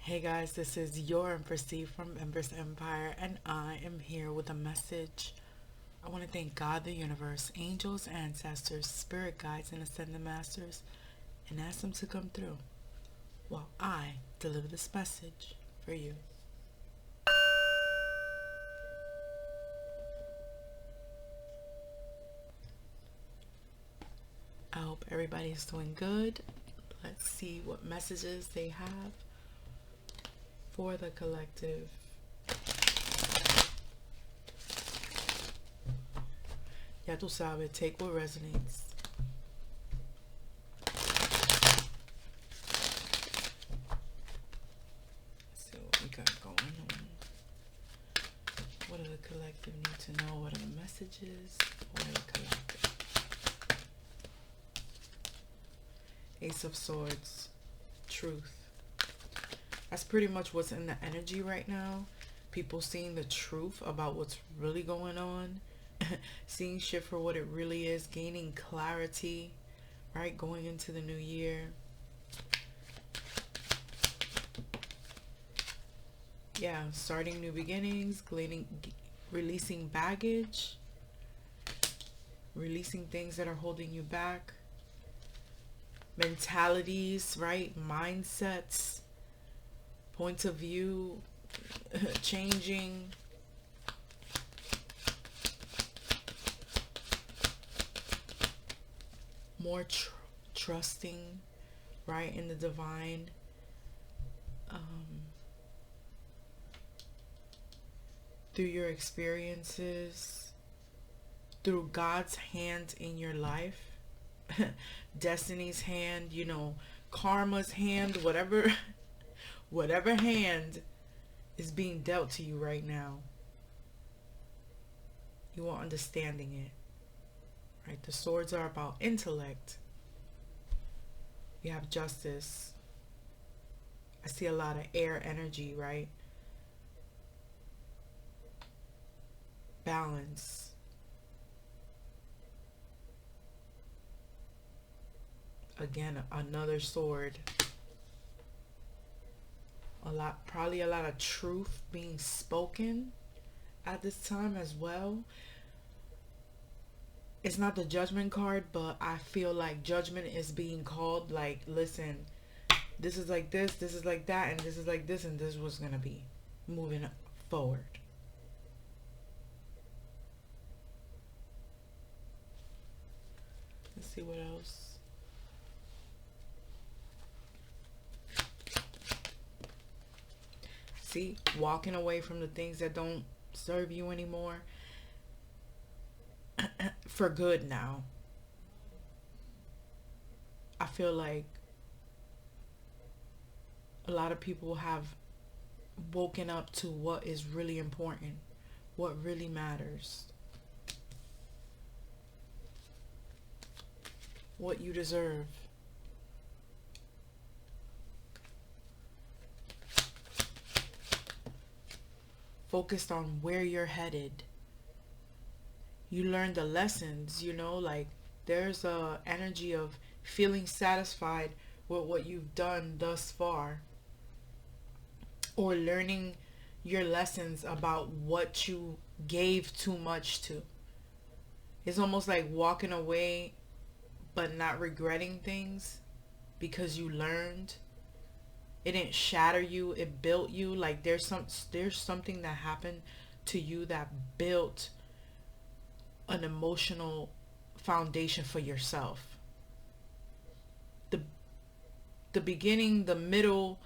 Hey guys, this is your Empress D from Empress Empire, and I am here with a message. I want to thank God, the universe, angels, ancestors, spirit guides, and ascended masters, and ask them to come through while I deliver this message for you. I hope everybody's doing good. Let's see what messages they have for the collective. Ya tú sabes, take what resonates. Let's see what we got going on. What do the collective need to know? What are the messages for the collective? Ace of Swords. Truth. That's pretty much what's in the energy right now. People seeing the truth about what's really going on. Seeing shit for what it really is. Gaining clarity, right? Going into the new year. Yeah, starting new beginnings. Releasing baggage. Releasing things that are holding you back. Mentalities, right? Mindsets. Points of view changing. More trusting, right, in the divine. Through your experiences, through God's hand in your life, destiny's hand, karma's hand, whatever hand is being dealt to you right now, you are understanding it, right? The swords are about intellect. You have justice. I see a lot of air energy, right? Balance. Again, another sword. Probably a lot of truth being spoken at this time as well. It's not the judgment card, but I feel like judgment is being called. Like, listen, this is like this is like that, and this is like this, and this is what's gonna be moving forward. Let's see what else. See, walking away from the things that don't serve you anymore. For good now. I feel like a lot of people have woken up to what is really important, what really matters, what you deserve. Focused on where you're headed. You learn the lessons, like there's a energy of feeling satisfied with what you've done thus far, or learning your lessons about what you gave too much to. It's almost like walking away but not regretting things because you learned. It didn't shatter you, it built you. Like there's something that happened to you that built an emotional foundation for yourself. The beginning, the middle,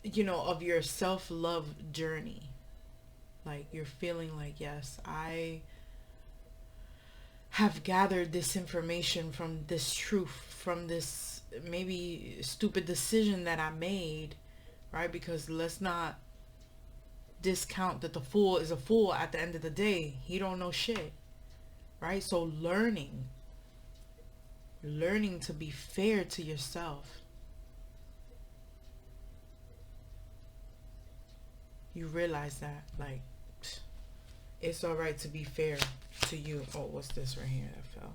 of your self-love journey. Like you're feeling like, yes, I have gathered this information from this truth, from this maybe stupid decision that I made, right? Because let's not discount that the fool is a fool at the end of the day. He don't know shit, right? So learning to be fair to yourself. You realize that, like, it's all right to be fair to you. Oh, what's this right here that fell?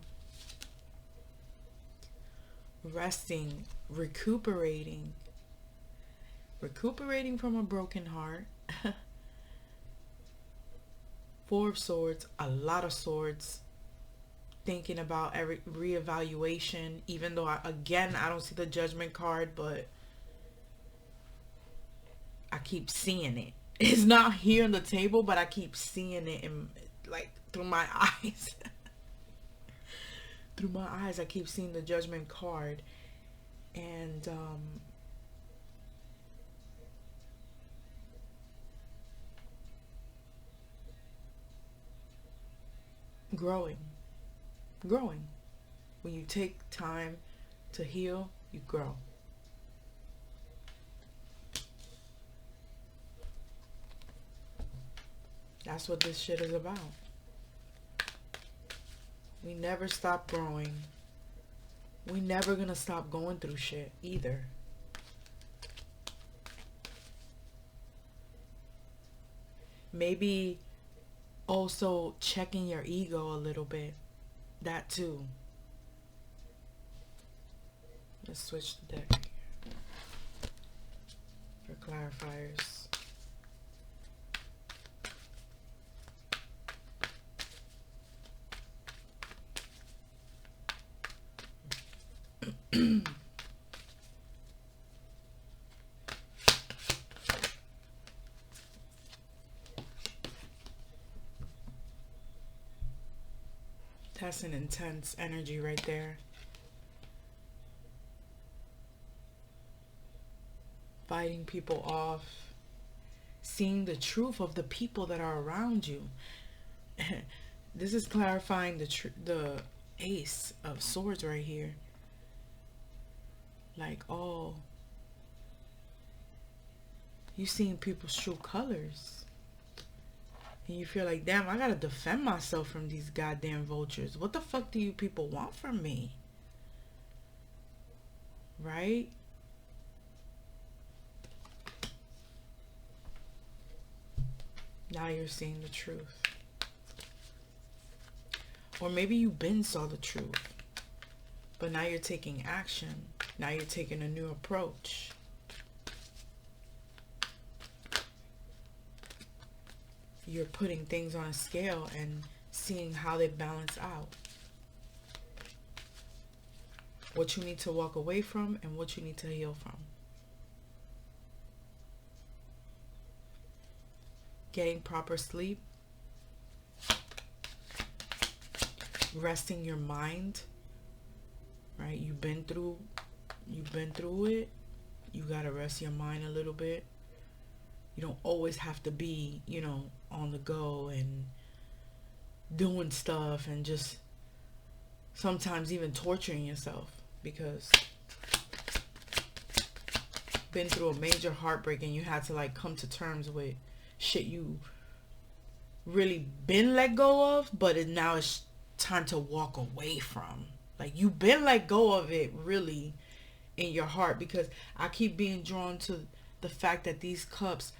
Resting, recuperating, recuperating from a broken heart. Four of Swords, a lot of swords, thinking about every reevaluation, even though I don't see the Judgment card, but I keep seeing it. It's not here on the table, but I keep seeing it in, like, through my eyes. Through my eyes, I keep seeing the Judgment card. And growing. Growing. When you take time to heal, you grow. That's what this shit is about. We never stop growing. We never gonna stop going through shit either. Maybe also checking your ego a little bit. That too. Let's switch the deck for clarifiers. That's an intense energy right there. Fighting people off. Seeing the truth of the people that are around you. This is clarifying the Ace of Swords right here. Like, oh, you seeing people's true colors. And you feel like, damn, I gotta defend myself from these goddamn vultures. What the fuck do you people want from me? Right? Now you're seeing the truth. Or maybe you been saw the truth, but now you're taking action. Now you're taking a new approach. You're putting things on a scale and seeing how they balance out. What you need to walk away from and what you need to heal from. Getting proper sleep. Resting your mind. Right? You've been through it. You gotta rest your mind a little bit. You don't always have to be, you know, on the go and doing stuff and just sometimes even torturing yourself, because been through a major heartbreak and you had to like come to terms with shit you really been let go of, but now it's time to walk away from. Like, you've been let go of it really in your heart, because I keep being drawn to the fact that these cups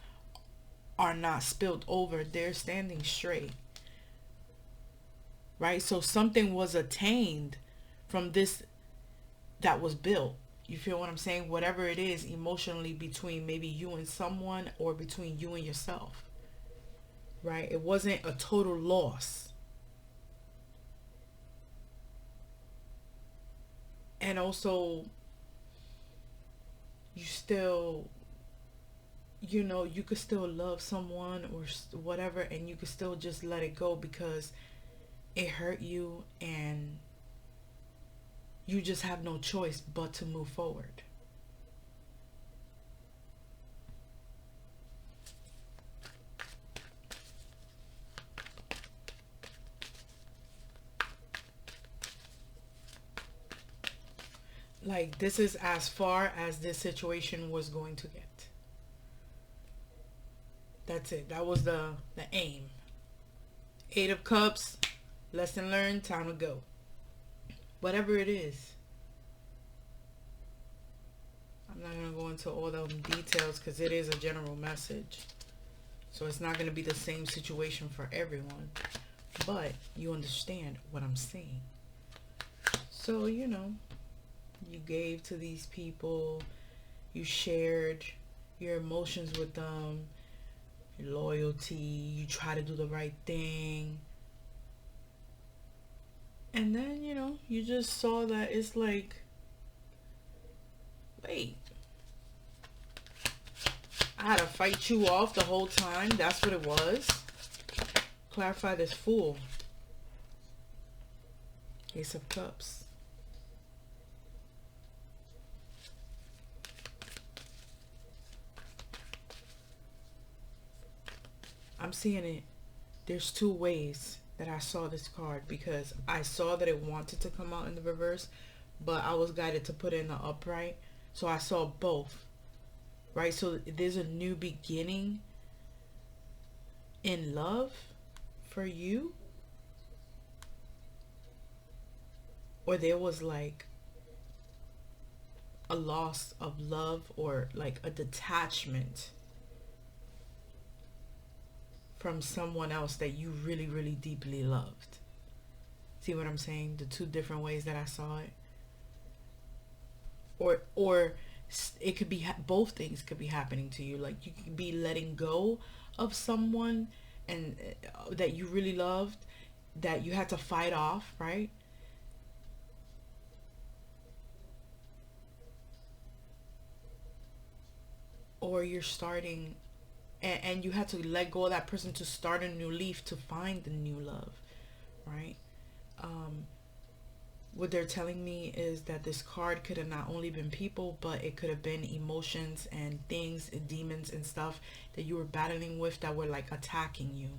are not spilled over. They're standing straight. Right? So something was attained from this that was built. You feel what I'm saying? Whatever it is emotionally between maybe you and someone or between you and yourself. Right? It wasn't a total loss. And also, you still, you know, you could still love someone or whatever, and you could still just let it go because it hurt you and you just have no choice but to move forward. Like, this is as far as this situation was going to get. That's it. That was the aim. 8 of Cups, lesson learned, time to go. Whatever it is. I'm not going to go into all the details because it is a general message. So it's not going to be the same situation for everyone. But you understand what I'm saying. So, you know, you gave to these people. You shared. your emotions with them, your loyalty, you try to do the right thing. And then, you just saw that it's like, wait, I had to fight you off the whole time. That's what it was. Clarify this fool. Ace of Cups. I'm seeing it. There's two ways that I saw this card, because I saw that it wanted to come out in the reverse, but I was guided to put it in the upright. So I saw both, right? So there's a new beginning in love for you, or there was like a loss of love, or like a detachment from someone else that you really, really deeply loved. See what I'm saying? The two different ways that I saw it. Or it could be both things could be happening to you. Like, you could be letting go of someone and that you really loved, that you had to fight off, right? Or you're starting, and you had to let go of that person to start a new leaf, to find the new love, right? What they're telling me is that this card could have not only been people, but it could have been emotions and things, demons and stuff that you were battling with, that were like attacking you.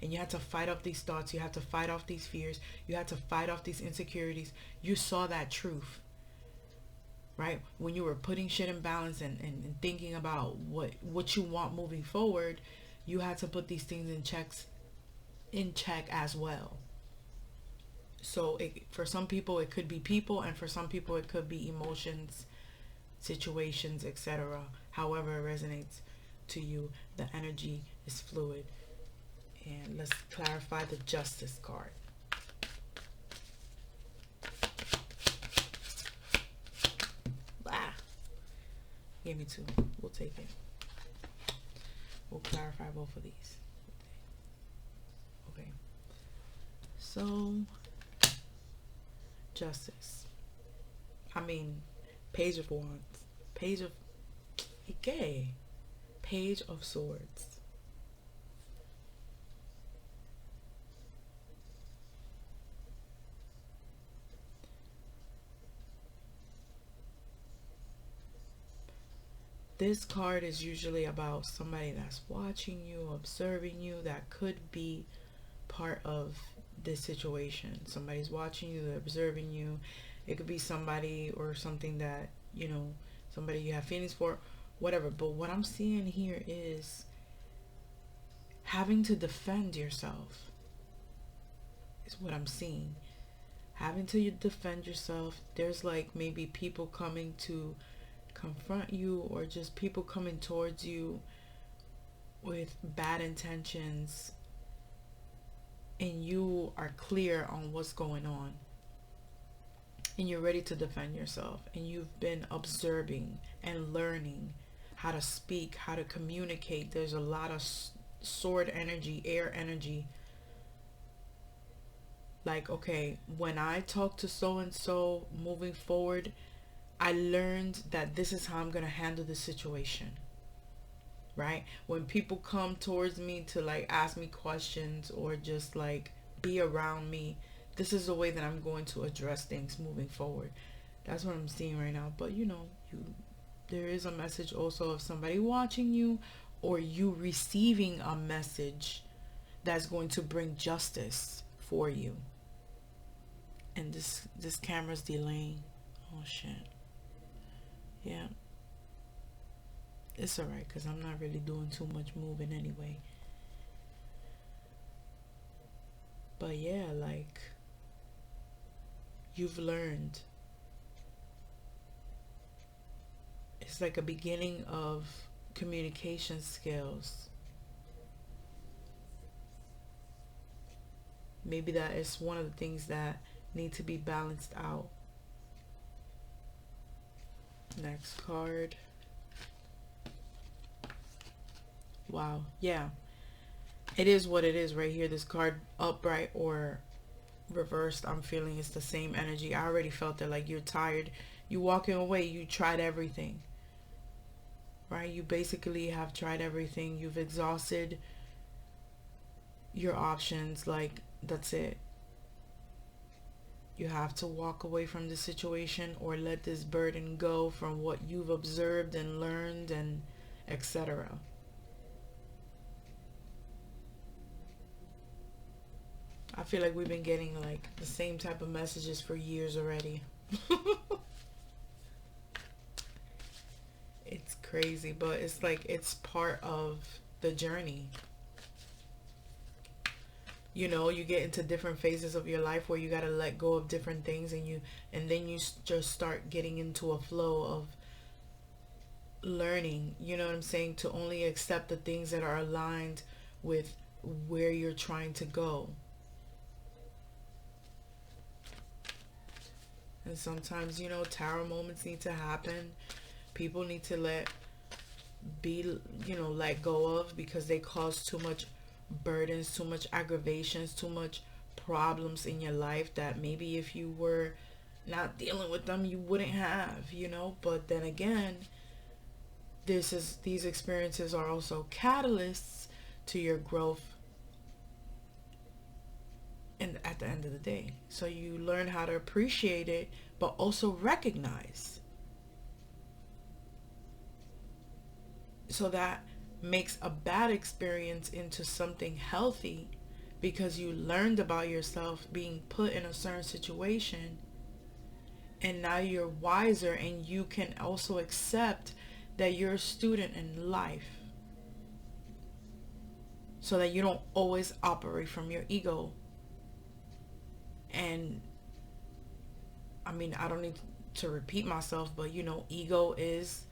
And you had to fight off these thoughts, you had to fight off these fears, you had to fight off these insecurities. You saw that truth, right? When you were putting shit in balance, and thinking about what you want moving forward, you had to put these things in check as well. So for some people it could be people, and for some people it could be emotions, situations, etc. However it resonates to you, the energy is fluid. And let's clarify the Justice card. Ah, gave me two. We'll take it. We'll clarify both of these. Okay. So, Justice. I mean, Page of Wands. Page of... Okay. Page of Swords. This card is usually about somebody that's watching you, observing you, that could be part of this situation. Somebody's watching you, they're observing you. It could be somebody or something that, somebody you have feelings for, whatever. But what I'm seeing here is having to defend yourself, is what I'm seeing. Having to defend yourself. There's like maybe people coming to confront you, or just people coming towards you with bad intentions, and you are clear on what's going on, and you're ready to defend yourself, and you've been observing and learning how to speak, how to communicate. There's a lot of sword energy, air energy. Like, okay, when I talk to so and so moving forward, I learned that this is how I'm gonna handle the situation, right? When people come towards me to like ask me questions, or just like be around me, this is the way that I'm going to address things moving forward. That's what I'm seeing right now. But there is a message also of somebody watching you, or you receiving a message that's going to bring justice for you. And this camera's delaying. Oh shit. Yeah, it's alright, because I'm not really doing too much moving anyway. But yeah, like, you've learned. It's like a beginning of communication skills. Maybe that is one of the things that need to be balanced out. Next card. wow. Yeah. It is what it is right here. This card, upright or reversed, I'm feeling it's the same energy. I already felt that, like, you're tired. You walking away, you tried everything. Right? You basically have tried everything. You've exhausted your options. Like, that's it. You have to walk away from the situation or let this burden go from what you've observed and learned and etc. I feel like we've been getting like the same type of messages for years already. It's crazy, but it's like it's part of the journey. You know, you get into different phases of your life where you got to let go of different things, and then you just start getting into a flow of learning, you know what I'm saying, to only accept the things that are aligned with where you're trying to go. And sometimes, you know, tarot moments need to happen. People need to let go of, because they cause too much burdens, too much aggravations, too much problems in your life that maybe if you were not dealing with them you wouldn't have, you know. But then again, these experiences are also catalysts to your growth and at the end of the day. So you learn how to appreciate it, but also recognize. So that makes a bad experience into something healthy, because you learned about yourself being put in a certain situation, and now you're wiser, and you can also accept that you're a student in life, so that you don't always operate from your ego. And I mean, I don't need to repeat myself, but you know, ego is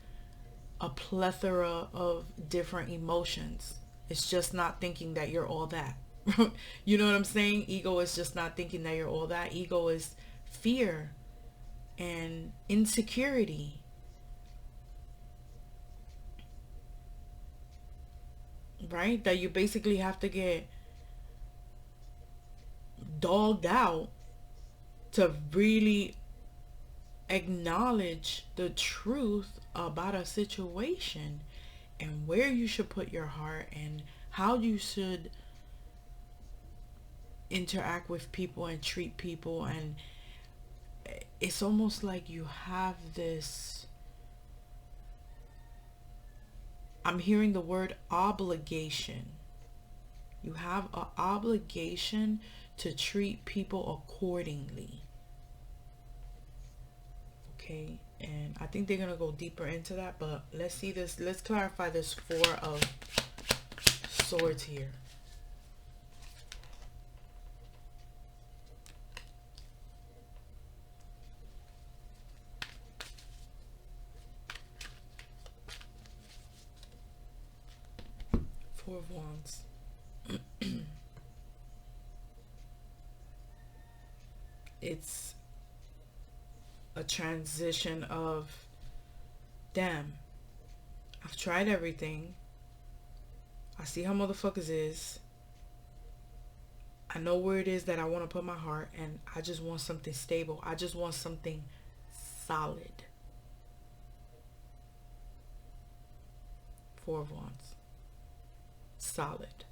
a plethora of different emotions. It's just not thinking that you're all that. You know what I'm saying? Ego is just not thinking that you're all that. Ego is fear and insecurity. Right? That you basically have to get dogged out to really acknowledge the truth about a situation, and where you should put your heart, and how you should interact with people and treat people. And it's almost like you have this, I'm hearing the word obligation. You have an obligation to treat people accordingly. Okay, and I think they're gonna go deeper into that, but let's see this. Let's clarify this Four of Swords here. Four of Wands. It's a transition of, damn, I've tried everything. I see how motherfuckers is. I know where it is that I want to put my heart, and I just want something stable. I just want something solid. Four of Wands. Solid.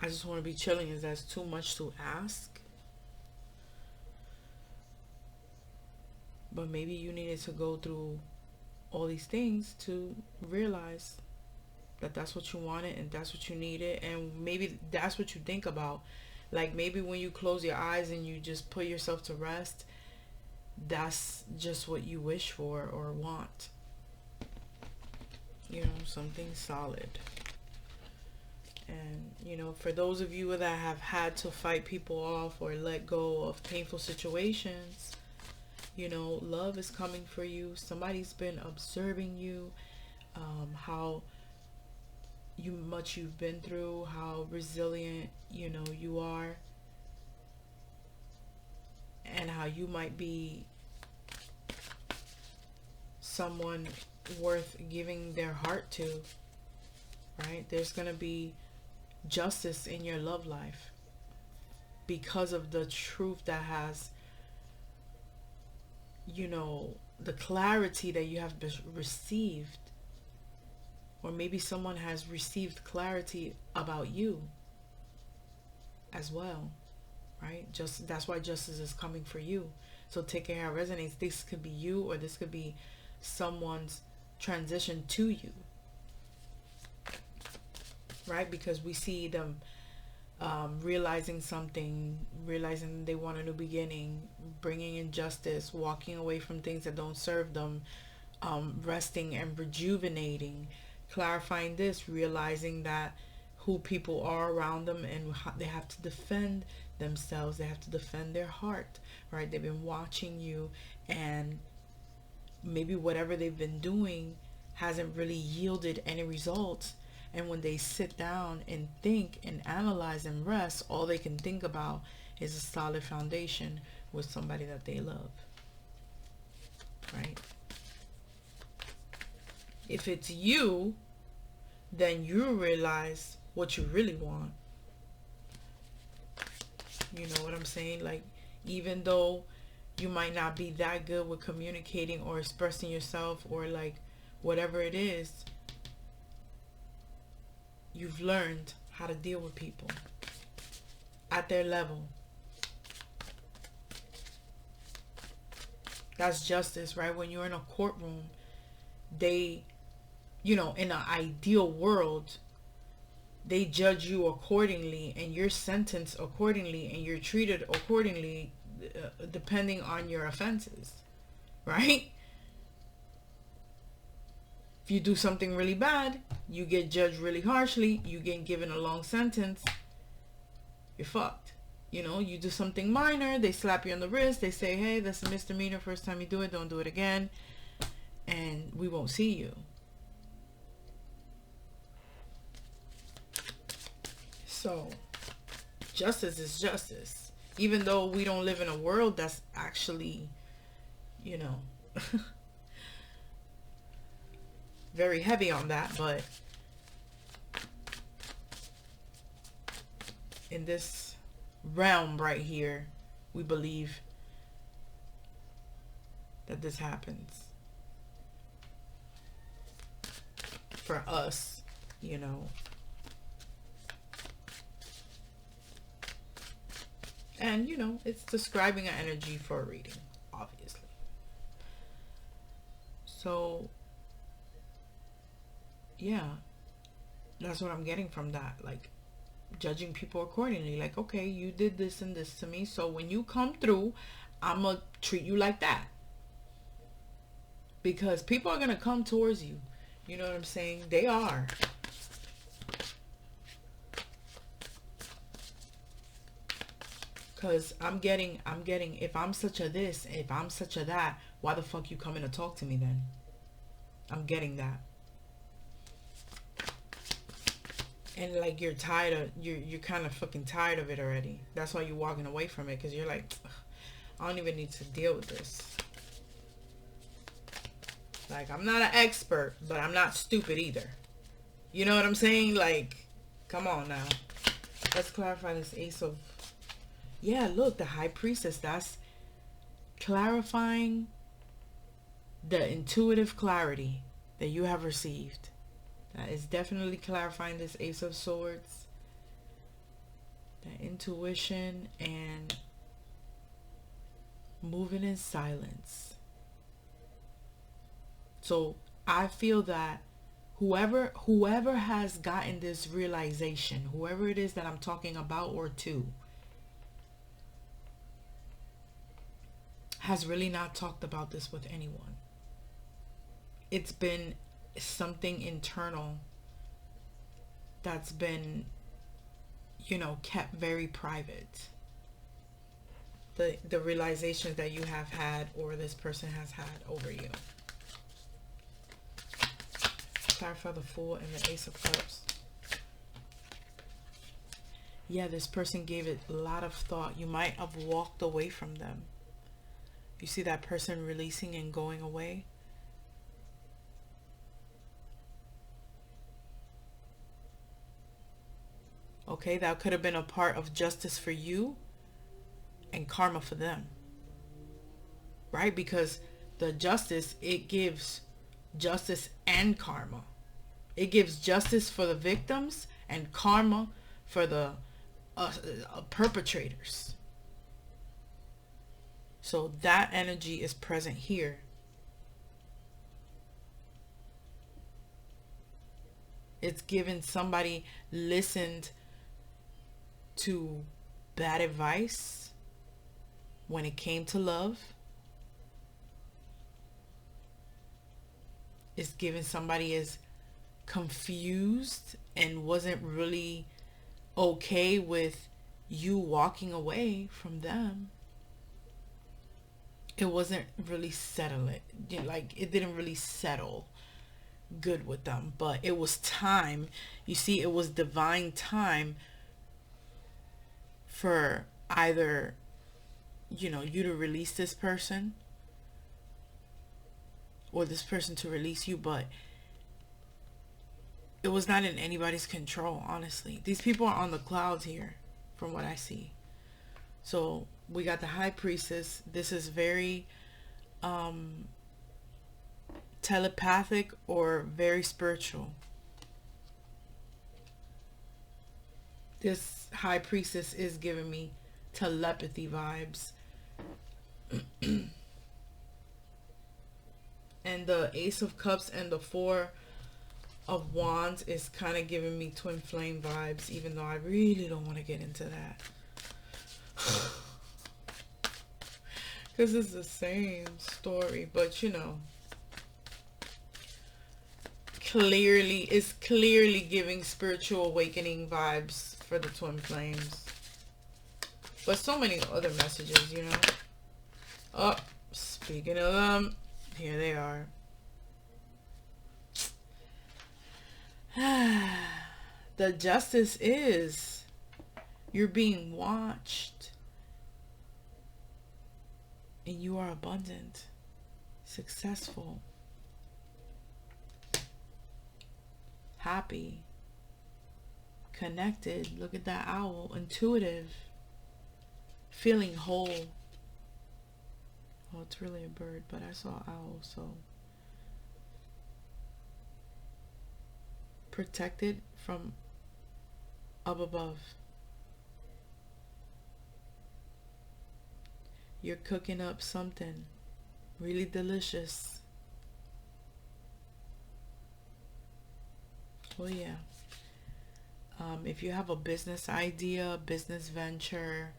I just want to be chilling. Is that too much to ask? But maybe you needed to go through all these things to realize that that's what you wanted and that's what you needed. And maybe that's what you think about. Like maybe when you close your eyes and you just put yourself to rest, that's just what you wish for or want. You know, something solid. And, you know, for those of you that have had to fight people off or let go of painful situations, you know, love is coming for you. Somebody's been observing you, how much you've been through, how resilient, you know, you are, and how you might be someone worth giving their heart to, right? There's going to be justice in your love life because of the truth that has, you know, the clarity that you have received. Or maybe someone has received clarity about you as well, right? Just that's why justice is coming for you. So take care how it resonates. This could be you, or this could be someone's transition to you, right? Because we see them realizing something, realizing they want a new beginning, bringing in justice, walking away from things that don't serve them, resting and rejuvenating, clarifying this, realizing that who people are around them, and they have to defend themselves, they have to defend their heart, right? They've been watching you, and maybe whatever they've been doing hasn't really yielded any results. And when they sit down and think and analyze and rest, all they can think about is a solid foundation with somebody that they love, right? If it's you, then you realize what you really want. You know what I'm saying? Like, even though you might not be that good with communicating or expressing yourself, or like whatever it is, you've learned how to deal with people at their level. That's justice, right? When you're in a courtroom, they, you know, in an ideal world, they judge you accordingly, and you're sentenced accordingly, and you're treated accordingly, depending on your offenses, right? If you do something really bad, you get judged really harshly, you get given a long sentence, you're fucked. You know, you do something minor, they slap you on the wrist, they say, hey, that's a misdemeanor, first time you do it, don't do it again, and we won't see you. So, justice is justice. Even though we don't live in a world that's actually, you know, very heavy on that, but in this realm right here, we believe that this happens for us, you know. And, you know, it's describing an energy for a reading, obviously. So, yeah, that's what I'm getting from that. Like, judging people accordingly. Like, okay, you did this and this to me, so when you come through, I'm going to treat you like that. Because people are going to come towards you. You know what I'm saying? They are. Because I'm getting, if I'm such a this, if I'm such a that, why the fuck you coming to talk to me then? I'm getting that. And like, you're tired of, you're kind of fucking tired of it already. That's why you're walking away from it, because you're like, I don't even need to deal with this. Like, I'm not an expert, but I'm not stupid either. You know what I'm saying? Like, come on now. Let's clarify this Ace of... Yeah, look, the High Priestess. That's clarifying the intuitive clarity that you have received. That is definitely clarifying this Ace of Swords. The intuition and moving in silence. So I feel that whoever has gotten this realization, whoever it is that I'm talking about or to, has really not talked about this with anyone. It's been something internal that's been, you know, kept very private. The realizations that you have had, or this person has had over you. Clarify the Fool and the Ace of Cups. Yeah, this person gave it a lot of thought. You might have walked away from them. You see that person releasing and going away? Okay, that could have been a part of justice for you and karma for them, right? Because the justice, it gives justice and karma. It gives justice for the victims and karma for the perpetrators. So that energy is present here. It's given somebody listened to bad advice when it came to love. It's given somebody is confused and wasn't really okay with you walking away from them. It wasn't really settling. Like, it didn't really settle good with them, but it was time. You see, it was divine time for either, you to release this person or this person to release you, but it was not in anybody's control, honestly. These people are on the clouds here, from what I see. So we got the High Priestess. This is very telepathic or very spiritual. This High Priestess is giving me telepathy vibes. And the Ace of Cups and the Four of Wands is kind of giving me twin flame vibes, even though I really don't want to get into that. Because it's the same story, but it's clearly giving spiritual awakening vibes for the twin flames. But so many other messages, Oh, speaking of them, here they are. The justice is you're being watched and you are abundant, successful, happy, connected. Look at that owl. Intuitive, feeling whole. Well, it's really a bird, but I saw owl, so protected from up above. You're cooking up something really delicious. Oh yeah. If you have a business idea, business venture,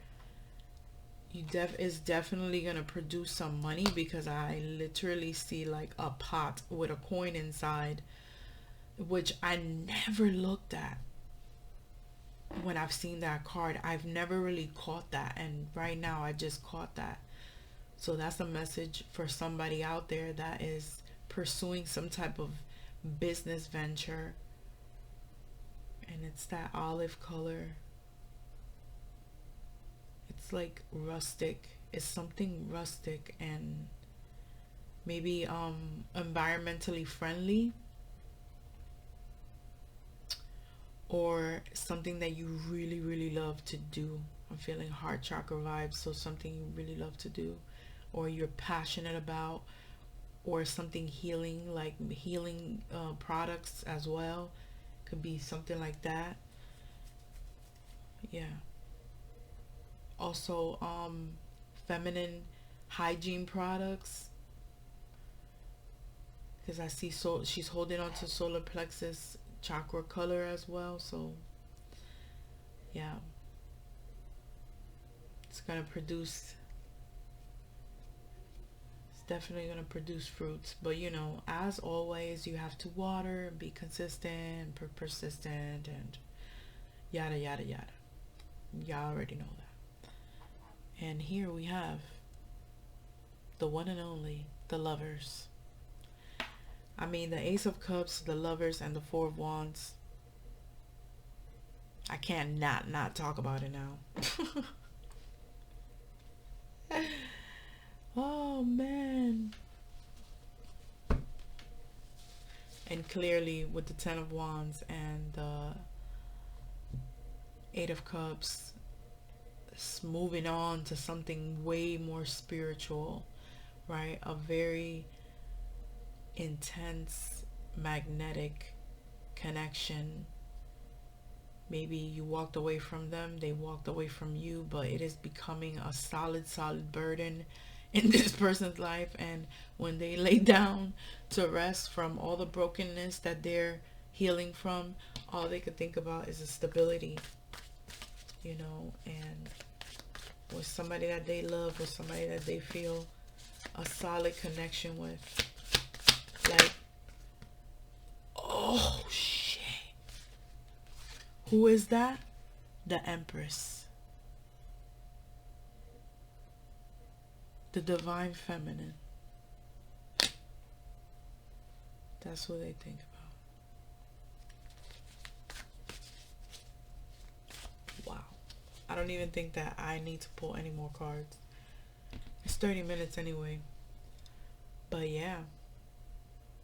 is definitely gonna produce some money, because I literally see like a pot with a coin inside, which I never looked at when I've seen that card. I've never really caught that, and right now I just caught that. So that's a message for somebody out there that is pursuing some type of business venture, and it's that olive color. It's like rustic. It's something rustic and maybe environmentally friendly, or something that you really, really love to do. I'm feeling heart chakra vibes, so something you really love to do, or you're passionate about, or something healing, like healing products as well. Could be something like that. Yeah. Also, feminine hygiene products, because I see, so she's holding on to solar plexus chakra color as well. So yeah, it's gonna produce, it's definitely gonna produce fruits. But as always, you have to water and be consistent, persistent, and yada yada yada. Y'all already know that. And here we have the one and only, the Lovers. I mean, the Ace of Cups, the Lovers, and the Four of Wands. I can't not talk about it now. Oh, man. And clearly with the Ten of Wands and the Eight of Cups, moving on to something way more spiritual, right? A very intense magnetic connection. Maybe you walked away from them, they walked away from you, but it is becoming a solid burden in this person's life. And when they lay down to rest from all the brokenness that they're healing from, all they could think about is the stability, you know, and with somebody that they love, with somebody that they feel a solid connection with. Like, oh shit. Who is that? The Empress. The divine feminine. That's what they think about. Wow. I don't even think that I need to pull any more cards. It's 30 minutes anyway. But yeah.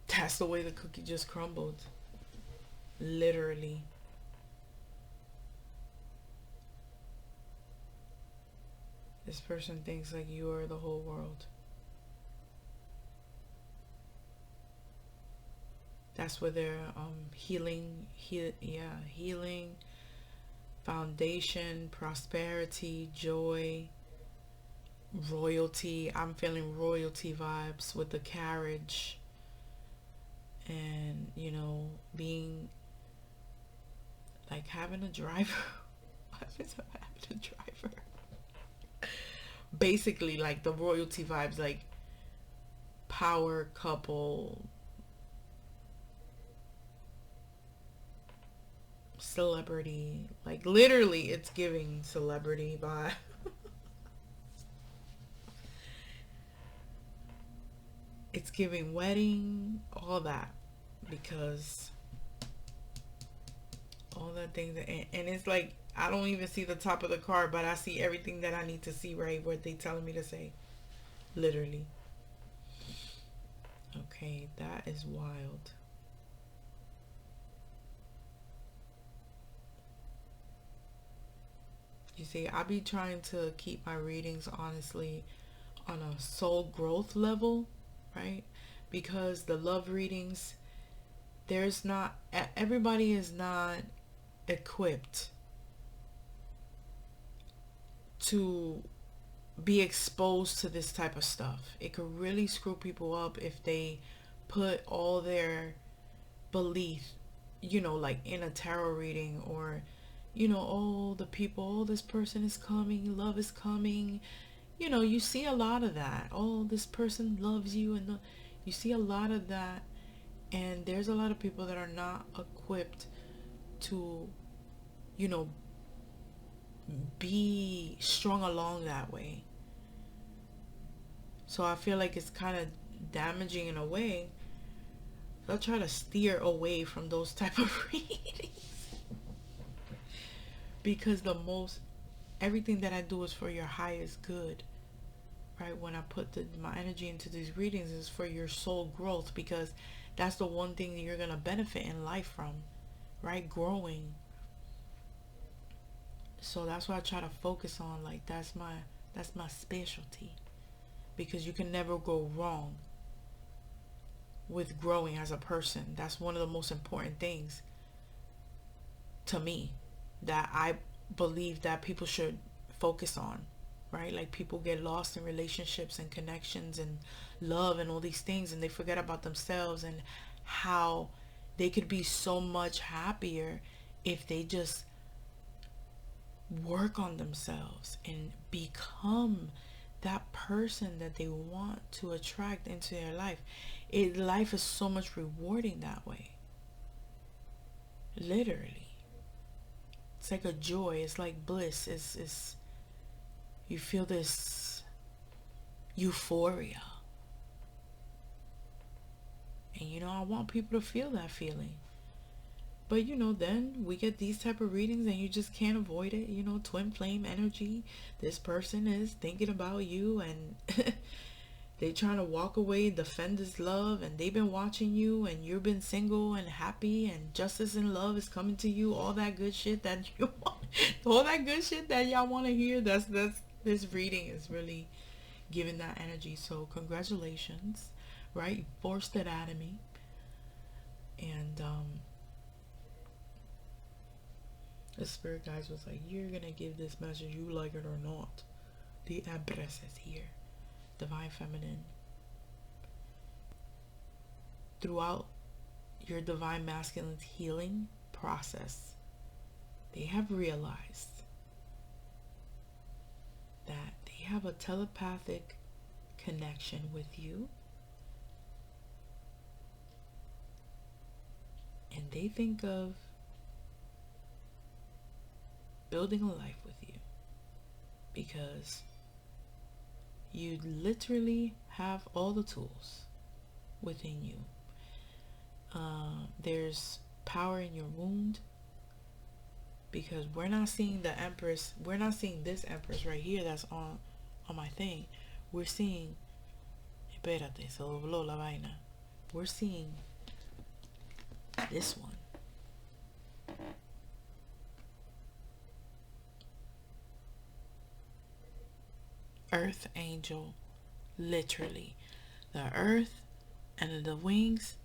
That's the way the cookie just crumbled. Literally. This person thinks like you are the whole world. That's where their healing, foundation, prosperity, joy, royalty. I'm feeling royalty vibes with the carriage. And, you know, being like having a driver. What is having a driver? Basically, like the royalty vibes, like power couple, celebrity. Like literally, it's giving celebrity vibe. It's giving wedding, all that, because all that things, and it's like I don't even see the top of the card, but I see everything that I need to see, right? What they telling me to say, literally. Okay, that is wild. You see, I be trying to keep my readings honestly on a soul growth level, right? Because the love readings, there's not, everybody is not equipped to be exposed to this type of stuff. It could really screw people up if they put all their belief, you know, like in a tarot reading, or, you know, oh, the people, oh, this person is coming, love is coming. You know, you see a lot of that. Oh, this person loves you, and you see a lot of that. And there's a lot of people that are not equipped to, you know, be strung along that way. So I feel like it's kind of damaging in a way. I'll try to steer away from those type of readings, because everything that I do is for your highest good, right? When I put my energy into these readings, is for your soul growth, because that's the one thing that you're gonna benefit in life from, right? Growing. So that's what I try to focus on. Like that's my specialty, because you can never go wrong with growing as a person. That's one of the most important things to me that I believe that people should focus on, right? Like people get lost in relationships and connections and love and all these things, and they forget about themselves and how they could be so much happier if they just work on themselves and become that person that they want to attract into their life. Life is so much rewarding that way. Literally. It's like a joy. It's like bliss. It's you feel this euphoria. And you know, I want people to feel that feeling. But you know, then we get these type of readings and you just can't avoid it. You know, twin flame energy. This person is thinking about you, and They trying to walk away, defend this love, and they've been watching you, and you've been single and happy, and justice and love is coming to you. All that good shit that you want, all that good shit that y'all want to hear. That's this reading is really giving that energy. So congratulations, right? You forced it out of me, and the spirit guys was like, "You're gonna give this message, you like it or not. The Empress is here, divine feminine." Throughout your divine masculine's healing process, they have realized that they have a telepathic connection with you, and they think of building a life with you because you literally have all the tools within you. There's power in your wound, because we're not seeing the Empress, we're not seeing this Empress right here that's on my thing. We're seeing, espérate, se dobló la vaina. We're seeing this one. Earth angel, literally. The earth and the wings,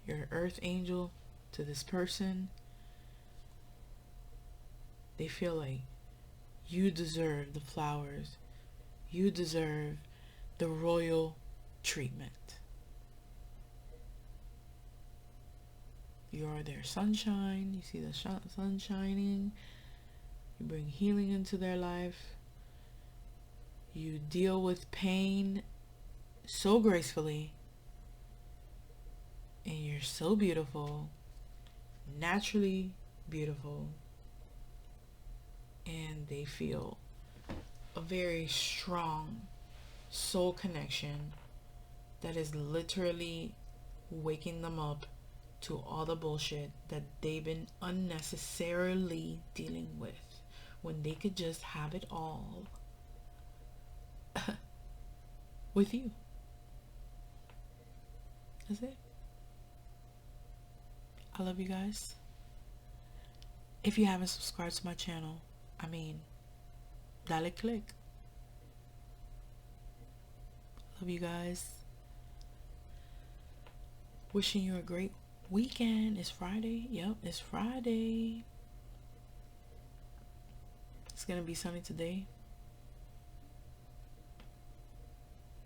your earth angel to this person, they feel like you deserve the flowers, you deserve the royal treatment. You are their sunshine. You see the sun shining. You bring healing into their life. You deal with pain so gracefully, and you're so beautiful, naturally beautiful, and they feel a very strong soul connection that is literally waking them up to all the bullshit that they've been unnecessarily dealing with, when they could just have it all with you. That's it. I love you guys. If you haven't subscribed to my channel, dale click. Love you guys. Wishing you a great weekend. It's Friday. Yep, it's Friday. It's gonna be sunny today,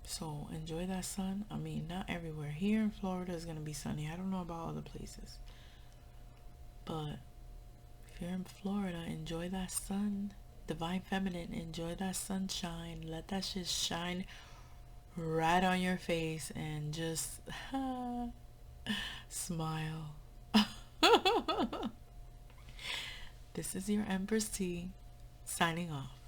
so enjoy that sun. Not everywhere. Here in Florida is gonna be sunny. I don't know about other places, but if you're in Florida, enjoy that sun. Divine feminine, enjoy that sunshine. Let that shit shine right on your face and just smile. This is your Empress T signing off.